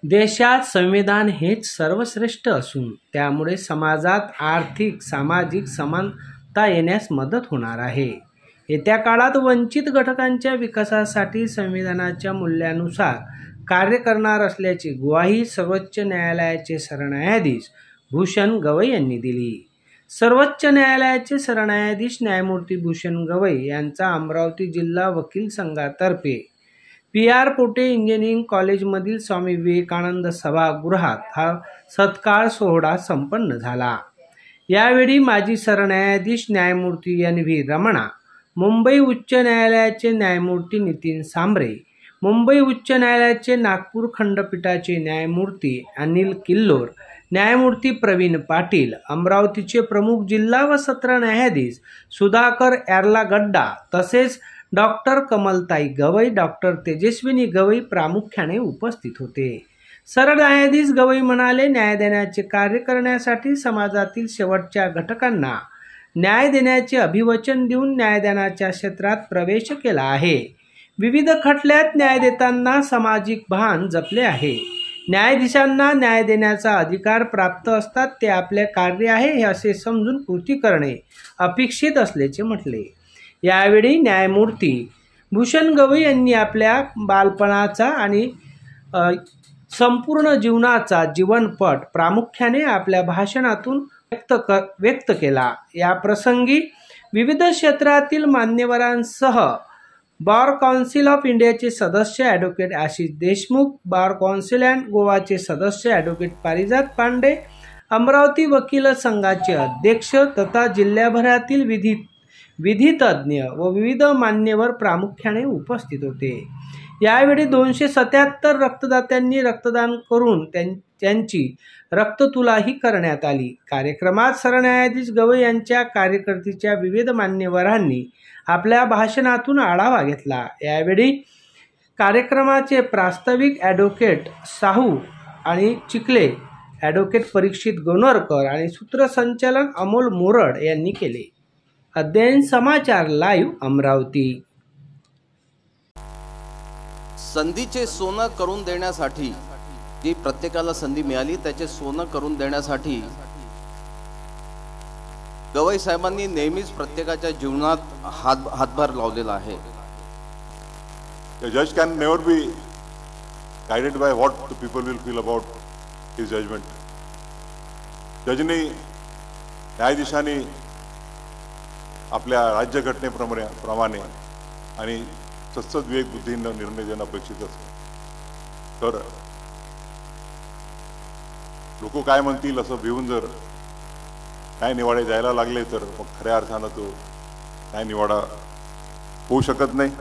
देशात संविधान हेच सर्वश्रेष्ठ असून त्यामुळे समाजात आर्थिक सामाजिक समानता येण्यास मदत होणार आहे। येत्या काळात वंचित घटकांच्या विकासासाठी संविधानाच्या मूल्यानुसार कार्य करणार असल्याची ग्वाही सर्वोच्च न्यायालयाचे सरन्यायाधीश भूषण गवई यांनी दिली। सर्वोच्च न्यायालयाचे सरन्यायाधीश न्यायमूर्ती भूषण गवई यांचा अमरावती जिल्हा वकील संघातर्फे पी.आर. पोटे इंजिनिअरिंग कॉलेजमधील स्वामी विवेकानंद सभागृहात हा सत्कार सोहळा संपन्न झाला। यावेळी माजी सरन्यायाधीश न्यायमूर्ती एन.व्ही. रमणा, मुंबई उच्च न्यायालयाचे न्यायमूर्ती नितीन सांबरे, मुंबई उच्च न्यायालयाचे नागपूर खंडपीठाचे न्यायमूर्ती अनिल किल्लोर, न्यायमूर्ती प्रवीण पाटील, अमरावतीचे प्रमुख जिल्हा व सत्र न्यायाधीश सुधाकर यार्लागड्डा तसेच डॉक्टर कमलताई गवई, डॉक्टर तेजस्विनी गवई प्रामुख्याने उपस्थित होते। सरन्यायाधीश गवई म्हणाले, न्याय देण्याचे कार्य करण्यासाठी समाजातील शेवटच्या घटकांना न्याय देण्याचे अभिवचन देऊन न्यायदानाच्या क्षेत्रात प्रवेश केला आहे। विविध खटल्यात न्याय देताना सामाजिक भान जपले आहे। न्यायाधीशांना न्याय देण्याचा अधिकार प्राप्त असतात, ते आपले कार्य आहे हे असे समजून कृती करणे अपेक्षित असल्याचे म्हटले। यावेळी न्यायमूर्ती भूषण गवई यांनी आपल्या बालपणाचा आणि संपूर्ण जीवनाचा जीवनपट प्रामुख्याने आपल्या भाषणातून व्यक्त केला। या प्रसंगी विविध क्षेत्रातील मान्यवरांसह बार काउन्सिल ऑफ इंडियाचे सदस्य advocate Ashish Deshmukh, bar council and गोवाचे सदस्य ॲडव्होकेट पारिजात पांडे, अमरावती वकील संघाचे अध्यक्ष तथा जिल्ह्याभरातील विधी तज्ज्ञ व विविध मान्यवर प्रामुख्याने उपस्थित होते। यावेळी 277 रक्तदात्यांनी रक्तदान करून त्यांची रक्ततुलाही करण्यात आली। कार्यक्रमात सरन्यायाधीश गवई यांच्या कारकिर्दीच्या विविध मान्यवरांनी आपल्या भाषणातून आढावा घेतला। यावेळी कार्यक्रमाचे प्रास्ताविक ॲडव्होकेट साहू आणि चिखले, ॲडव्होकेट परीक्षित गोनोरकर आणि सूत्रसंचालन अमोल मोरड यांनी केले। अध्ययन समाचार लाईव्ह अमरावती। संधीचे सोनं करून देण्यासाठी जी प्रत्येकाला संधी मिळाली त्याचे सोनं करून देण्यासाठी गवई साहेबांनी नेहमीच प्रत्येकाच्या जीवनात हातभार लावलेला आहे। The judge can never be guided by what the people will feel about his judgment. जजनी न्यायाधीशांनी आपल्या राज्यघटनेप्रमाणे आणि सत्सद विवेक बुद्धीने निर्णय देणं अपेक्षित असतं। तर लोक काय म्हणतील असं भिवून जर न्याय निवाडे जायला लागले तर मग खऱ्या अर्थानं तो न्याय निवाडा होऊ शकत नाही।